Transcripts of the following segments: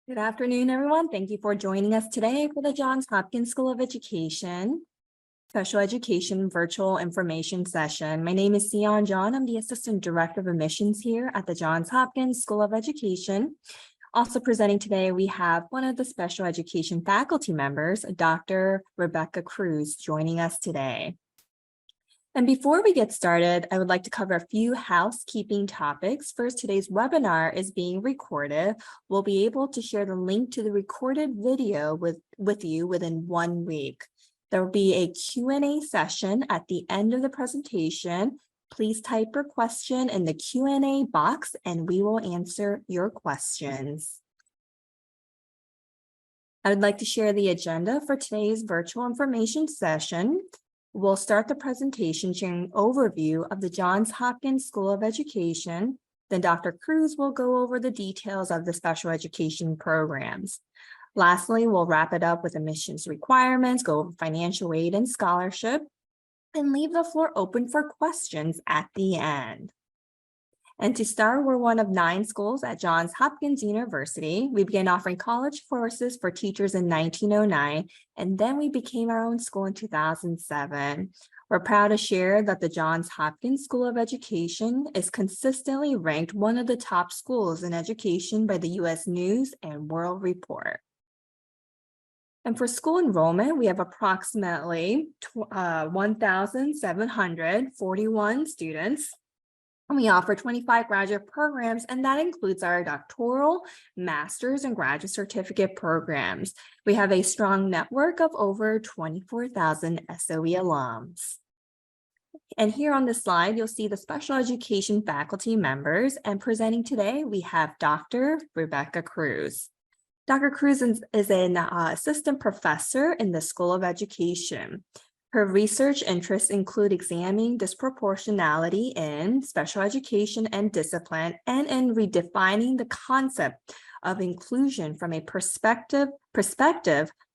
Good afternoon, everyone. Thank you for joining us today for the Johns Hopkins School of Education Special Education Virtual Information Session. My name is Sion John. I'm the Assistant Director of Admissions here at the Johns Hopkins School of Education. Also presenting today, we have one of the special education faculty members, Dr. Rebecca Cruz, joining us today. And before we get started, I would like to cover a few housekeeping topics. First, today's webinar is being recorded. We'll be able to share the link to the recorded video with you within 1 week. There will be a Q&A session at the end of the presentation. Please type your question in the Q&A box and we will answer your questions. I would like to share the agenda for today's virtual information session. We'll start the presentation sharing an overview of the Johns Hopkins School of Education. Then Dr. Cruz will go over the details of the special education programs. Lastly, we'll wrap it up with admissions requirements, go over financial aid and scholarship, and leave the floor open for questions at the end. And to start, we're one of 9 schools at Johns Hopkins University. We began offering college courses for teachers in 1909, and then we became our own school in 2007. We're proud to share that the Johns Hopkins School of Education is consistently ranked one of the top schools in education by the U.S. News and World Report. And for school enrollment, we have approximately 1,741 students. We offer 25 graduate programs, and that includes our doctoral, master's, and graduate certificate programs. We have a strong network of over 24,000 SOE alums. And here on this slide, you'll see the special education faculty members, and presenting today, we have Dr. Rebecca Cruz. Dr. Cruz is an assistant professor in the School of Education. Her research interests include examining disproportionality in special education and discipline, and in redefining the concept of inclusion from a perspective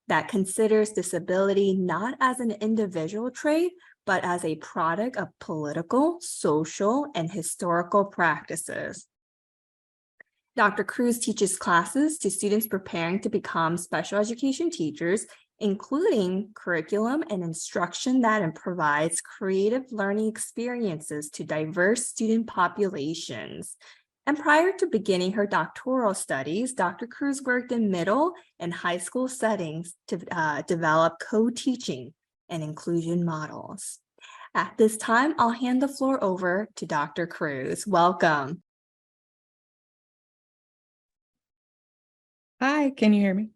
that considers disability not as an individual trait, but as a product of political, social, and historical practices. Dr. Cruz teaches classes to students preparing to become special education teachers, including curriculum and instruction that provides creative learning experiences to diverse student populations. And prior to beginning her doctoral studies, Dr. Cruz worked in middle and high school settings to develop co-teaching and inclusion models. At this time, I'll hand the floor over to Dr. Cruz. Welcome. Hi, can you hear me?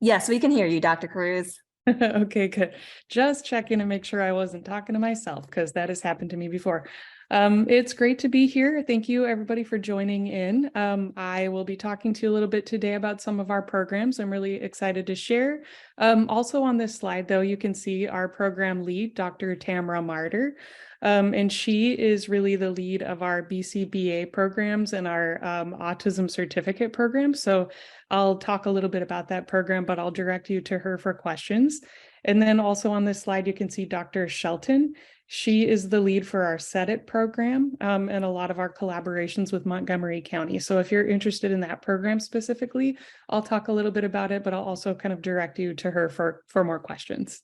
Yes, we can hear you, Dr. Cruz. Okay, good. Just checking to make sure I wasn't talking to myself, because that has happened to me before. It's great to be here. Thank you, everybody, for joining in. I will be talking to you a little bit today about some of our programs. I'm really excited to share. Also on this slide, though, you can see our program lead, Dr. Tamara Martyr. And she is really the lead of our BCBA programs and our autism certificate program. So I'll talk a little bit about that program, but I'll direct you to her for questions. And then also on this slide, you can see Dr. Shelton. She is the lead for our SEDIT program and a lot of our collaborations with Montgomery County. So if you're interested in that program specifically, I'll talk a little bit about it, but I'll also kind of direct you to her for more questions.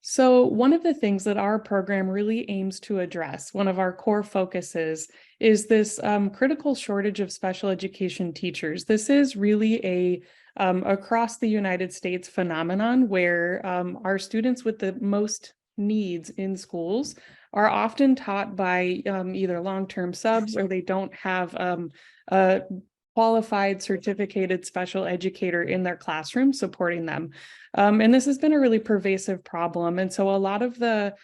So one of the things that our program really aims to address, one of our core focuses, is this critical shortage of special education teachers. This is really a across the United States phenomenon where our students with the most needs in schools are often taught by either long-term subs, or they don't have a qualified certificated special educator in their classroom supporting them. And this has been a really pervasive problem. And so a lot of the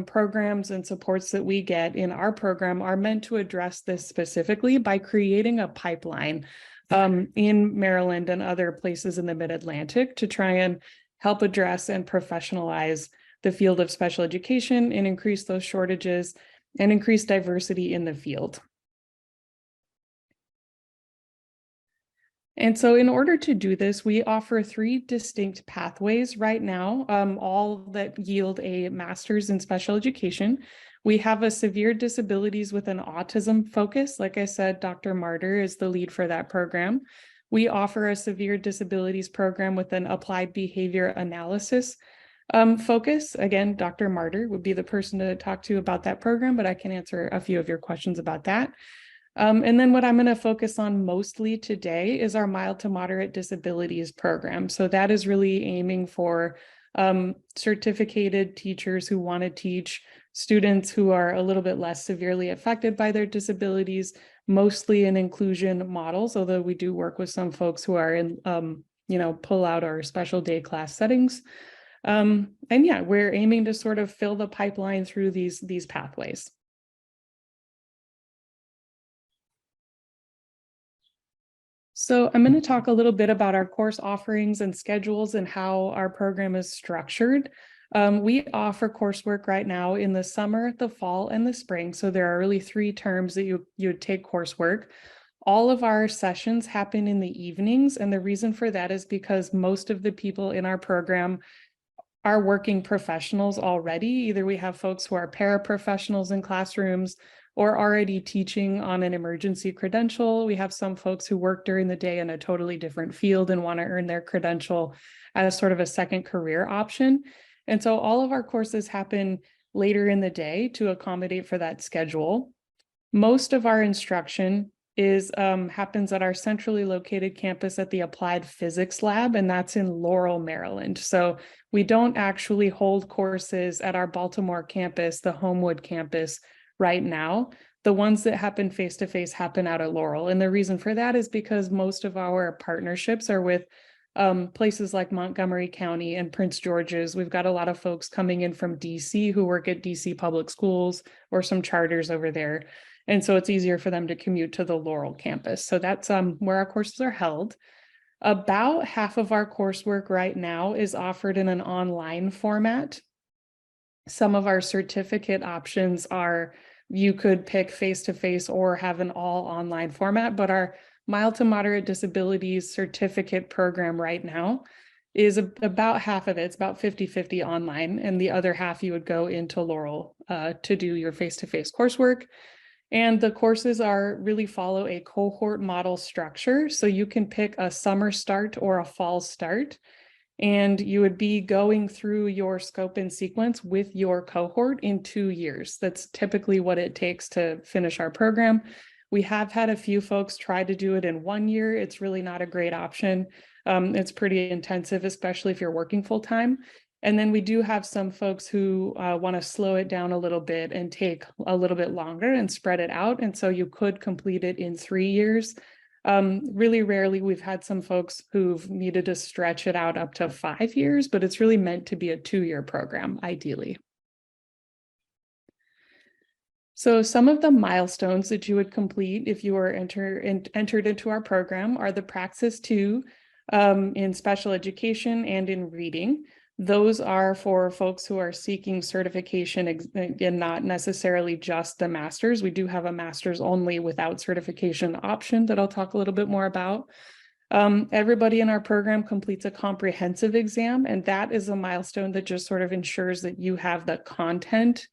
programs and supports that we get in our program are meant to address this specifically by creating a pipeline in Maryland and other places in the Mid-Atlantic to try and help address and professionalize the field of special education and increase those shortages and increase diversity in the field. And so in order to do this, we offer 3 distinct pathways right now, all that yield a master's in special education. We have a severe disabilities with an autism focus. Like I said, Dr. Martyr is the lead for that program. We offer a severe disabilities program with an applied behavior analysis focus. Again, Dr. Martyr would be the person to talk to about that program, but I can answer a few of your questions about that. And then what I'm going to focus on mostly today is our mild to moderate disabilities program. So that is really aiming for certificated teachers who want to teach students who are a little bit less severely affected by their disabilities, mostly in inclusion models, although we do work with some folks who are in, pull out our special day class settings. And yeah, we're aiming to sort of fill the pipeline through these pathways. So I'm going to talk a little bit about our course offerings and schedules and how our program is structured. We offer coursework right now in the summer, the fall, and the spring. So there are really 3 terms that you would take coursework. All of our sessions happen in the evenings, and the reason for that is because most of the people in our program are working professionals already. Either we have folks who are paraprofessionals in classrooms or already teaching on an emergency credential. We have some folks who work during the day in a totally different field and want to earn their credential as sort of a second career option. And so all of our courses happen later in the day to accommodate for that schedule. Most of our instruction happens at our centrally located campus at the Applied Physics Lab, and that's in Laurel, Maryland. So we don't actually hold courses at our Baltimore campus, the Homewood campus, right now. The ones that happen face-to-face happen out at Laurel. And the reason for that is because most of our partnerships are with places like Montgomery County and Prince George's. We've got a lot of folks coming in from DC who work at DC public schools or some charters over there. And so it's easier for them to commute to the Laurel campus. So that's where our courses are held. About half of our coursework right now is offered in an online format. Some of our certificate options are you could pick face-to-face or have an all online format, but our mild to moderate disabilities certificate program right now is about half of it. It's about 50-50 online, and the other half you would go into Laurel to do your face-to-face coursework. And the courses really follow a cohort model structure. So you can pick a summer start or a fall start, and you would be going through your scope and sequence with your cohort in 2 years. That's typically what it takes to finish our program. We have had a few folks try to do it in 1 year. It's really not a great option. It's pretty intensive, especially if you're working full time. And then we do have some folks who want to slow it down a little bit and take a little bit longer and spread it out. And so you could complete it in 3 years. Really rarely we've had some folks who've needed to stretch it out up to 5 years, but it's really meant to be a 2-year program, ideally. So some of the milestones that you would complete if you were entered into our program are the Praxis 2 in special education and in reading. Those are for folks who are seeking certification and not necessarily just the master's. We do have a master's only without certification option that I'll talk a little bit more about. Everybody in our program completes a comprehensive exam, and that is a milestone that just sort of ensures that you have the content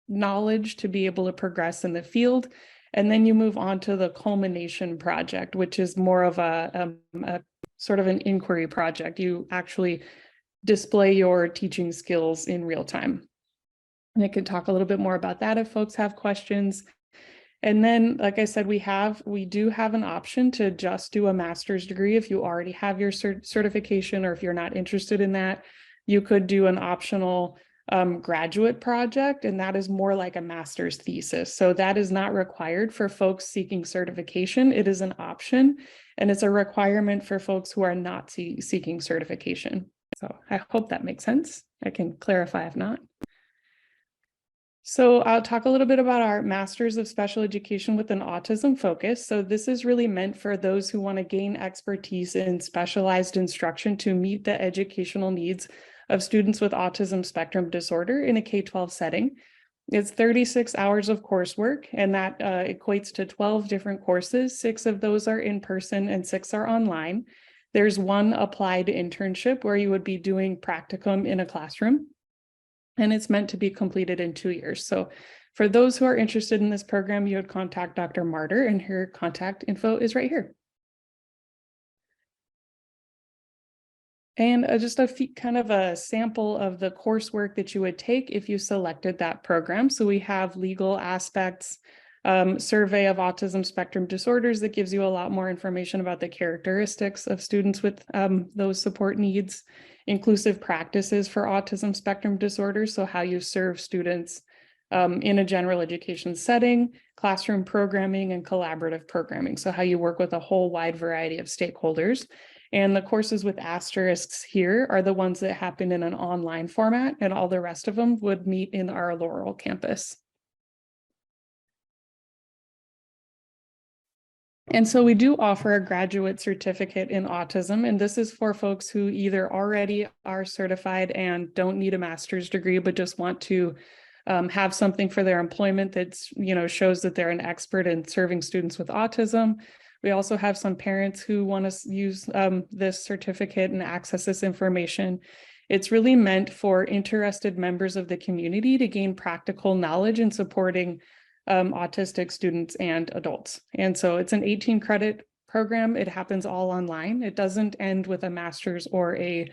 knowledge to be able to progress in the field. And then you move on to the culmination project, which is more of a sort of an inquiry project. You actually display your teaching skills in real time. And I can talk a little bit more about that if folks have questions. And then, like I said, we do have an option to just do a master's degree if you already have your certification, or if you're not interested in that, you could do an optional graduate project, and that is more like a master's thesis. So that is not required for folks seeking certification. It is an option, and it's a requirement for folks who are not seeking certification. So I hope that makes sense. I can clarify if not. So I'll talk a little bit about our Masters of Special Education with an Autism focus. So this is really meant for those who want to gain expertise in specialized instruction to meet the educational needs of students with autism spectrum disorder in a K-12 setting. It's 36 hours of coursework, and that equates to 12 different courses. 6 of those are in person and 6 are online. There's one applied internship where you would be doing practicum in a classroom, and it's meant to be completed in 2 years. So for those who are interested in this program, you would contact Dr. Martyr, and her contact info is right here. And just kind of a sample of the coursework that you would take if you selected that program. So we have legal aspects, survey of autism spectrum disorders that gives you a lot more information about the characteristics of students with those support needs, inclusive practices for autism spectrum disorders, so how you serve students in a general education setting, classroom programming, and collaborative programming, so how you work with a whole wide variety of stakeholders. And the courses with asterisks here are the ones that happen in an online format, and all the rest of them would meet in our Laurel campus. And so we do offer a graduate certificate in autism, and this is for folks who either already are certified and don't need a master's degree, but just want to have something for their employment that's, shows that they're an expert in serving students with autism. We also have some parents who want to use this certificate and access this information. It's really meant for interested members of the community to gain practical knowledge in supporting autistic students and adults. And so it's an 18 credit program. It happens all online. It doesn't end with a master's or a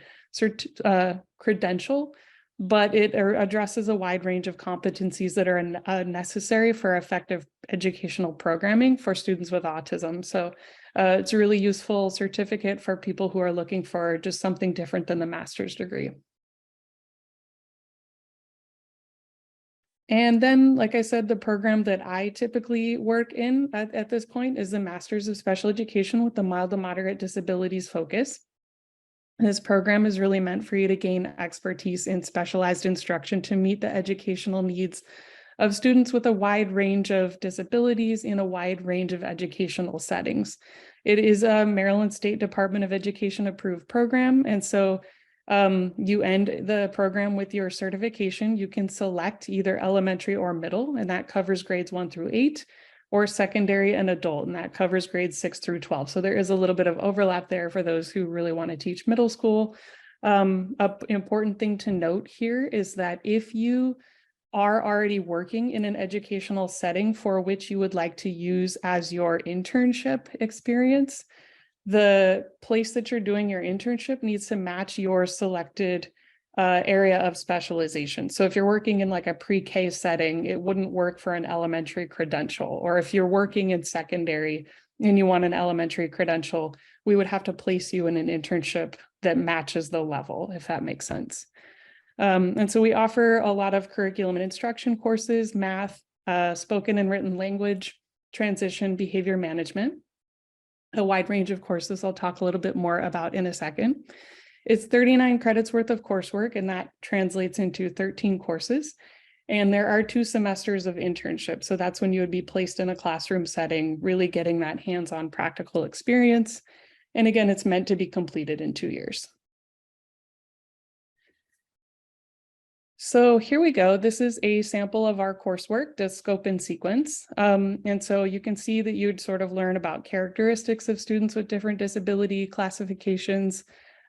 credential, but it addresses a wide range of competencies that are necessary for effective educational programming for students with autism. So it's a really useful certificate for people who are looking for just something different than the master's degree. And then, like I said, the program that I typically work in at this point is the Master's of Special Education with the Mild to Moderate Disabilities focus. This program is really meant for you to gain expertise in specialized instruction to meet the educational needs of students with a wide range of disabilities in a wide range of educational settings. It is a Maryland State Department of Education approved program, and so you end the program with your certification. You can select either elementary or middle, and that covers grades 1 through 8, or secondary and adult, and that covers grades 6 through 12. So there is a little bit of overlap there for those who really want to teach middle school. An important thing to note here is that if you are already working in an educational setting for which you would like to use as your internship experience, the place that you're doing your internship needs to match your selected area of specialization. So if you're working in like a pre-K setting, it wouldn't work for an elementary credential. Or if you're working in secondary and you want an elementary credential, we would have to place you in an internship that matches the level, if that makes sense. And so we offer a lot of curriculum and instruction courses, math, spoken and written language, transition, behavior management, a wide range of courses I'll talk a little bit more about in a second. It's 39 credits worth of coursework, and that translates into 13 courses. And there are 2 semesters of internship. So that's when you would be placed in a classroom setting, really getting that hands-on practical experience. And again, it's meant to be completed in 2 years. So here we go. This is a sample of our coursework, the scope and sequence. And so you can see that you'd sort of learn about characteristics of students with different disability classifications,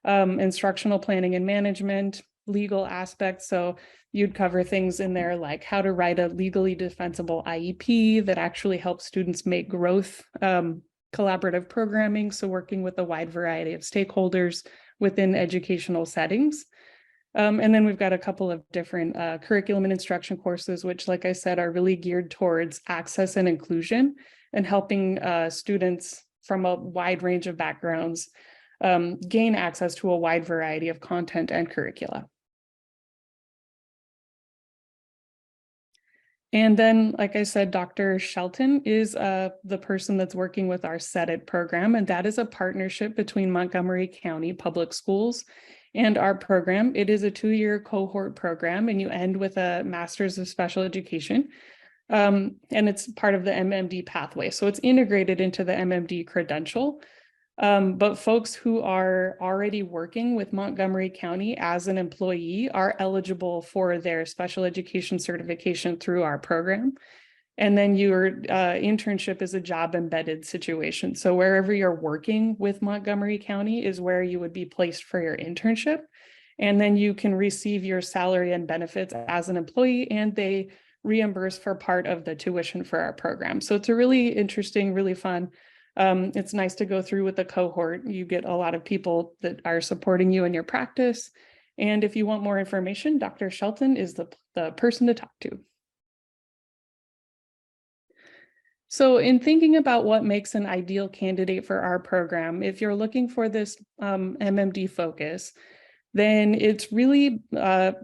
instructional planning and management, legal aspects. So you'd cover things in there like how to write a legally defensible IEP that actually helps students make growth, collaborative programming. So working with a wide variety of stakeholders within educational settings. And then we've got a couple of different curriculum and instruction courses, which, like I said, are really geared towards access and inclusion and helping students from a wide range of backgrounds gain access to a wide variety of content and curricula. And then, like I said, Dr. Shelton is the person that's working with our SETIT program, and that is a partnership between Montgomery County Public Schools and our program. It is a 2-year cohort program, and you end with a Master's of Special Education, and it's part of the MMD pathway. So it's integrated into the MMD credential. But folks who are already working with Montgomery County as an employee are eligible for their special education certification through our program. And then your internship is a job embedded situation. So wherever you're working with Montgomery County is where you would be placed for your internship. And then you can receive your salary and benefits as an employee, and they reimburse for part of the tuition for our program. So it's a really interesting, really fun. It's nice to go through with the cohort. You get a lot of people that are supporting you in your practice. And if you want more information, Dr. Shelton is the person to talk to. So in thinking about what makes an ideal candidate for our program, if you're looking for this MMD focus, then it's really the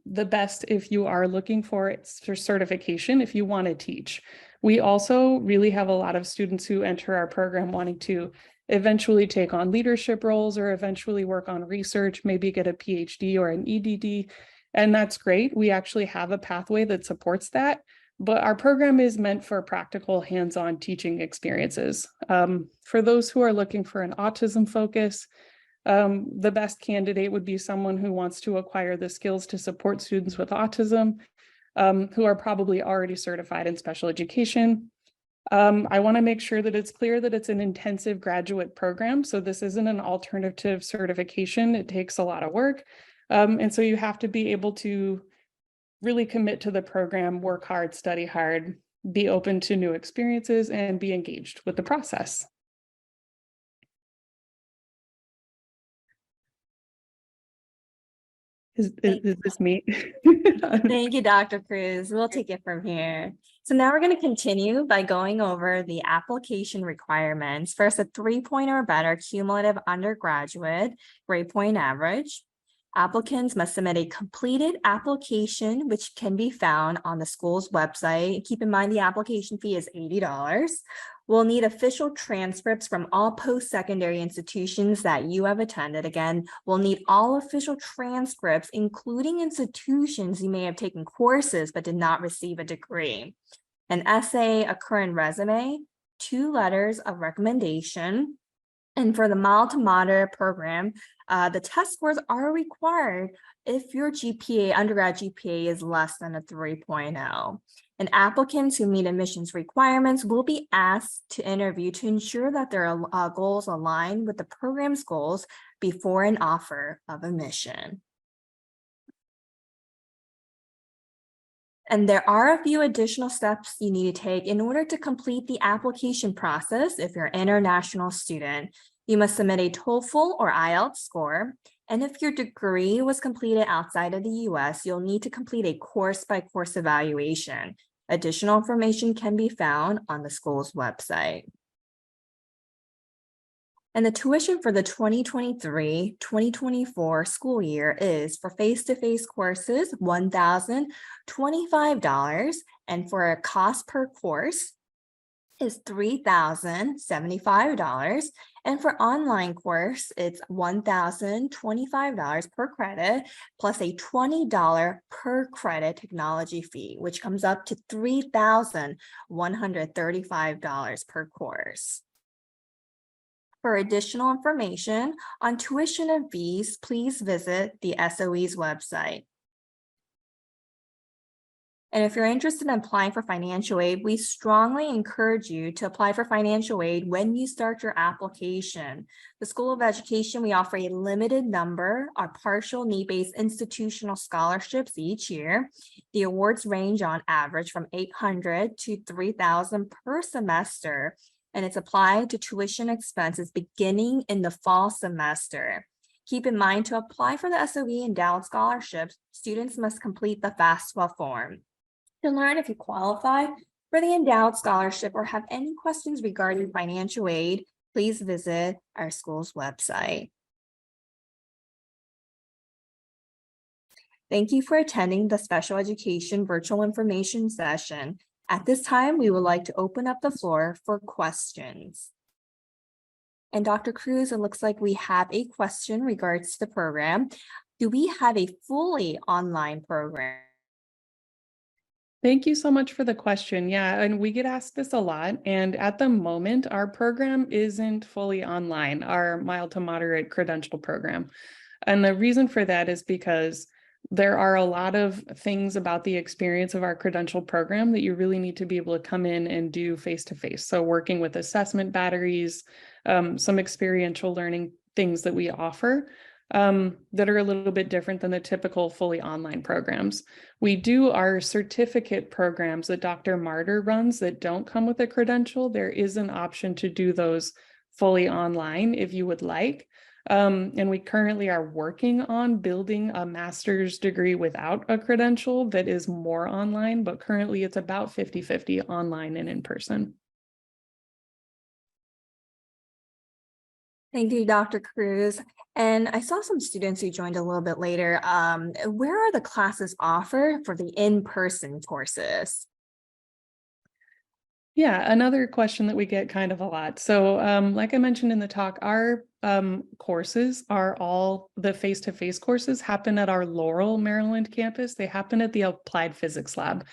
best if you are looking for certification, if you want to teach. We also really have a lot of students who enter our program wanting to eventually take on leadership roles or eventually work on research, maybe get a PhD or an EDD. And that's great. We actually have a pathway that supports that. But our program is meant for practical hands-on teaching experiences. For those who are looking for an autism focus, the best candidate would be someone who wants to acquire the skills to support students with autism, who are probably already certified in special education. I want to make sure that it's clear that it's an intensive graduate program. So this isn't an alternative certification. It takes a lot of work. And so you have to be able to really commit to the program, work hard, study hard, be open to new experiences, and be engaged with the process. Is this me? Thank you, Dr. Cruz. We'll take it from here. So now we're going to continue by going over the application requirements. First, a 3.0 or better cumulative undergraduate grade point average. Applicants must submit a completed application, which can be found on the school's website. Keep in mind the application fee is $80. We'll need official transcripts from all post-secondary institutions that you have attended. Again, we'll need all official transcripts, including institutions you may have taken courses but did not receive a degree. An essay, a current resume, 2 letters of recommendation. And for the mild to moderate program, the test scores are required if your GPA, undergrad GPA, is less than a 3.0. And applicants who meet admissions requirements will be asked to interview to ensure that their goals align with the program's goals before an offer of admission. And there are a few additional steps you need to take in order to complete the application process. If you're an international student, you must submit a TOEFL or IELTS score. And if your degree was completed outside of the US, you'll need to complete a course-by-course evaluation. Additional information can be found on the school's website. And the tuition for the 2023-2024 school year is for face-to-face courses, $1,025, and for a cost per course is $3,075. And for online course, it's $1,025 per credit, plus a $20 per credit technology fee, which comes up to $3,135 per course. For additional information on tuition and fees, please visit the SOE's website. And if you're interested in applying for financial aid, we strongly encourage you to apply for financial aid when you start your application. The School of Education, we offer a limited number of partial need-based institutional scholarships each year. The awards range on average from $800 to $3,000 per semester, and it's applied to tuition expenses beginning in the fall semester. Keep in mind, to apply for the SOE endowed scholarships, students must complete the FAFSA form. To learn if you qualify for the endowed scholarship or have any questions regarding financial aid, please visit our school's website. Thank you for attending the special education virtual information session. At this time, we would like to open up the floor for questions. And Dr. Cruz, it looks like we have a question regards to the program. Do we have a fully online program? Thank you so much for the question. Yeah, and we get asked this a lot. And at the moment, our program isn't fully online, our mild to moderate credential program. And the reason for that is because there are a lot of things about the experience of our credential program that you really need to be able to come in and do face to face. So working with assessment batteries, some experiential learning things that we offer that are a little bit different than the typical fully online programs. We do our certificate programs that Dr. Martyr runs that don't come with a credential. There is an option to do those fully online if you would like. And we currently are working on building a master's degree without a credential that is more online, but currently it's about 50-50 online and in person. Thank you, Dr. Cruz. And I saw some students who joined a little bit later. Where are the classes offered for the in-person courses? Yeah, another question that we get kind of a lot. So like I mentioned in the talk, our courses are all the face-to-face courses happen at our Laurel, Maryland campus. They happen at the Applied Physics Lab.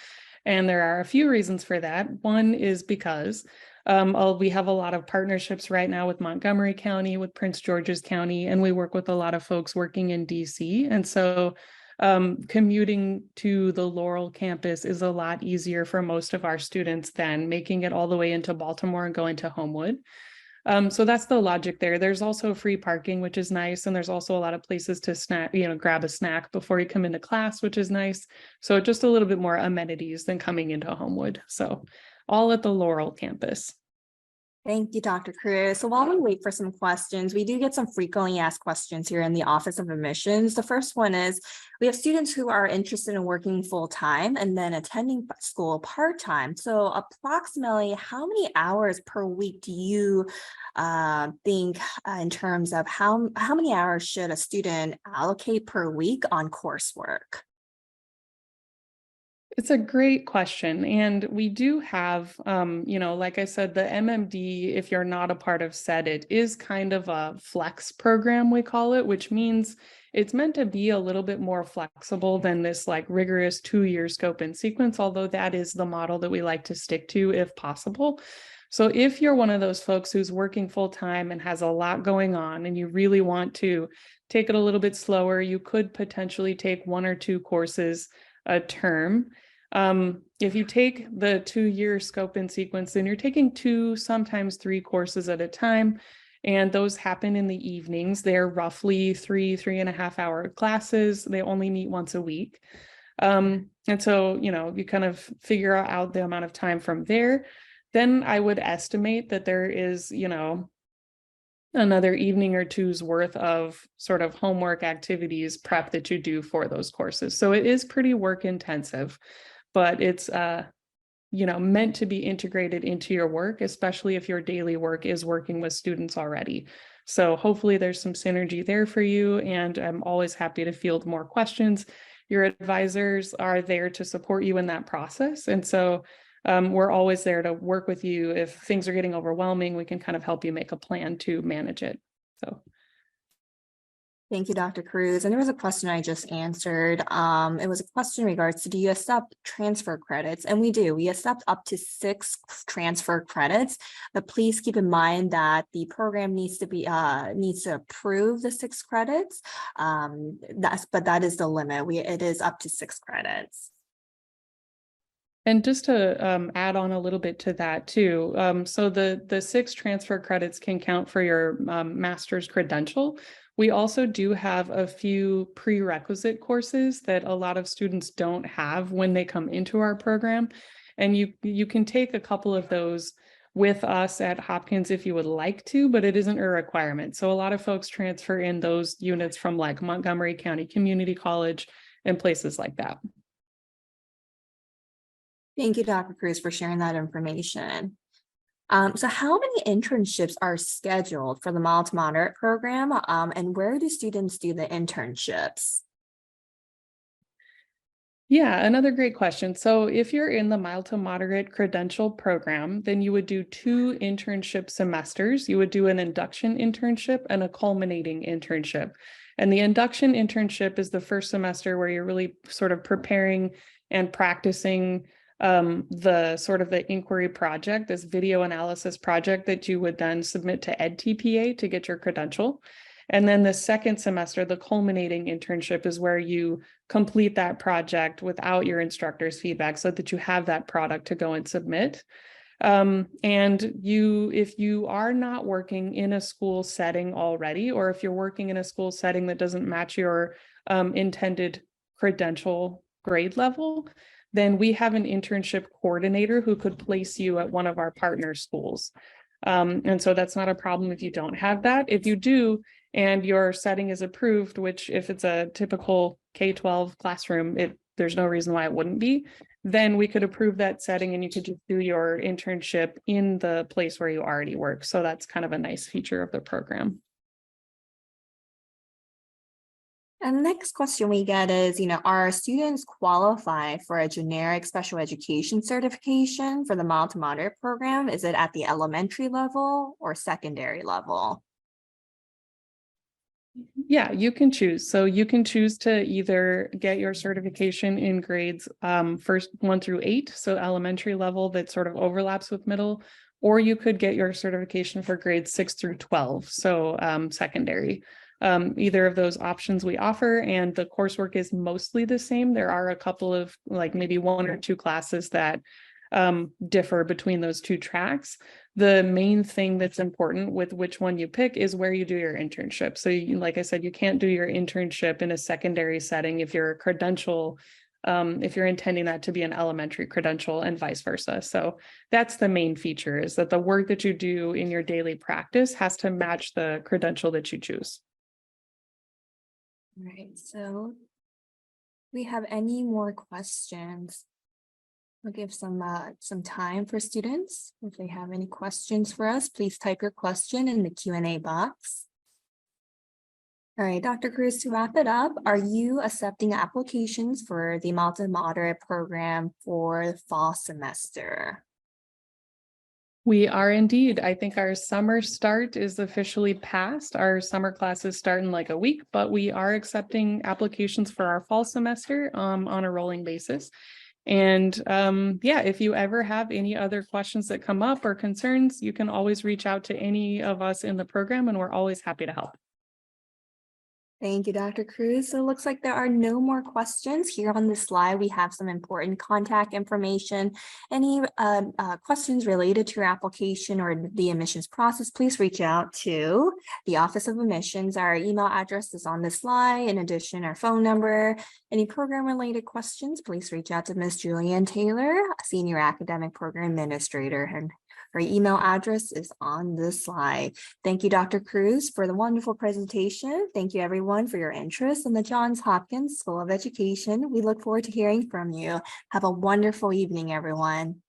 And there are a few reasons for that. One is because we have a lot of partnerships right now with Montgomery County, with Prince George's County, and we work with a lot of folks working in DC. And so commuting to the Laurel campus is a lot easier for most of our students than making it all the way into Baltimore and going to Homewood. So that's the logic there. There's also free parking, which is nice. And there's also a lot of places to snack, grab a snack before you come into class, which is nice. So just a little bit more amenities than coming into Homewood. So all at the Laurel campus. Thank you, Dr. Cruz. So while we wait for some questions, we do get some frequently asked questions here in the Office of Admissions. The first one is, we have students who are interested in working full-time and then attending school part-time. So approximately how many hours per week do you think in terms of how many hours should a student allocate per week on coursework? It's a great question. And we do have, like I said, the MMD, if you're not a part of SED, it is kind of a flex program, we call it, which means it's meant to be a little bit more flexible than this like rigorous 2-year scope and sequence, although that is the model that we like to stick to if possible. So if you're one of those folks who's working full time and has a lot going on and you really want to take it a little bit slower, you could potentially take 1 or 2 courses a term. If you take the 2-year scope and sequence, then you're taking 2, sometimes 3 courses at a time. And those happen in the evenings. They're roughly 3.5 hour classes. They only meet once a week. And so, you kind of figure out the amount of time from there. Then I would estimate that there is, another evening or two's worth of sort of homework activities prep that you do for those courses. So it is pretty work intensive, but it's meant to be integrated into your work, especially if your daily work is working with students already. So hopefully there's some synergy there for you, and I'm always happy to field more questions. Your advisors are there to support you in that process. And so we're always there to work with you. If things are getting overwhelming, we can kind of help you make a plan to manage it. So. Thank you, Dr. Cruz. And there was a question I just answered. It was a question in regards to, do you accept transfer credits? And we do. We accept up to 6 transfer credits, but please keep in mind that the program needs to approve the 6 credits. But that is the limit. It is up to 6 credits. And just to add on a little bit to that too, so the 6 transfer credits can count for your master's credential. We also do have a few prerequisite courses that a lot of students don't have when they come into our program. And you can take a couple of those with us at Hopkins if you would like to, but it isn't a requirement. So a lot of folks transfer in those units from like Montgomery County Community College and places like that. Thank you, Dr. Cruz, for sharing that information. So how many internships are scheduled for the mild to moderate program, and where do students do the internships? Yeah, another great question. So if you're in the mild to moderate credential program, then you would do 2 internship semesters. You would do an induction internship and a culminating internship. And the induction internship is the first semester where you're really sort of preparing and practicing the sort of the inquiry project, this video analysis project that you would then submit to EdTPA to get your credential. And then the second semester, the culminating internship, is where you complete that project without your instructor's feedback so that you have that product to go and submit. And if you are not working in a school setting already, or if you're working in a school setting that doesn't match your intended credential grade level, then we have an internship coordinator who could place you at one of our partner schools. And so that's not a problem if you don't have that. If you do, and your setting is approved, which if it's a typical K-12 classroom, there's no reason why it wouldn't be, then we could approve that setting and you could just do your internship in the place where you already work. So that's kind of a nice feature of the program. And the next question we get is, are students qualified for a generic special education certification for the mild to moderate program? Is it at the elementary level or secondary level? Yeah, you can choose. So you can choose to either get your certification in grades first 1 through 8, so elementary level that sort of overlaps with middle, or you could get your certification for grades 6 through 12, so secondary. Either of those options we offer, and the coursework is mostly the same. There are a couple of like maybe 1 or 2 classes that differ between those 2 tracks. The main thing that's important with which one you pick is where you do your internship. So like I said, you can't do your internship in a secondary setting if you're a credential, if you're intending that to be an elementary credential and vice versa. So that's the main feature, is that the work that you do in your daily practice has to match the credential that you choose. All right, so do we have any more questions? We'll give some time for students. If they have any questions for us, please type your question in the Q&A box. All right, Dr. Cruz, to wrap it up, are you accepting applications for the mild to moderate program for the fall semester? We are indeed. I think our summer start is officially passed. Our summer classes start in like a week, but we are accepting applications for our fall semester on a rolling basis. And yeah, if you ever have any other questions that come up or concerns, you can always reach out to any of us in the program, and we're always happy to help. Thank you, Dr. Cruz. So it looks like there are no more questions. Here on the slide, we have some important contact information. Any questions related to your application or the admissions process, please reach out to the Office of Admissions. Our email address is on the slide. In addition, our phone number. Any program-related questions, please reach out to Ms. Julianne Taylor, Senior Academic Program Administrator. And her email address is on this slide. Thank you, Dr. Cruz, for the wonderful presentation. Thank you, everyone, for your interest in the Johns Hopkins School of Education. We look forward to hearing from you. Have a wonderful evening, everyone.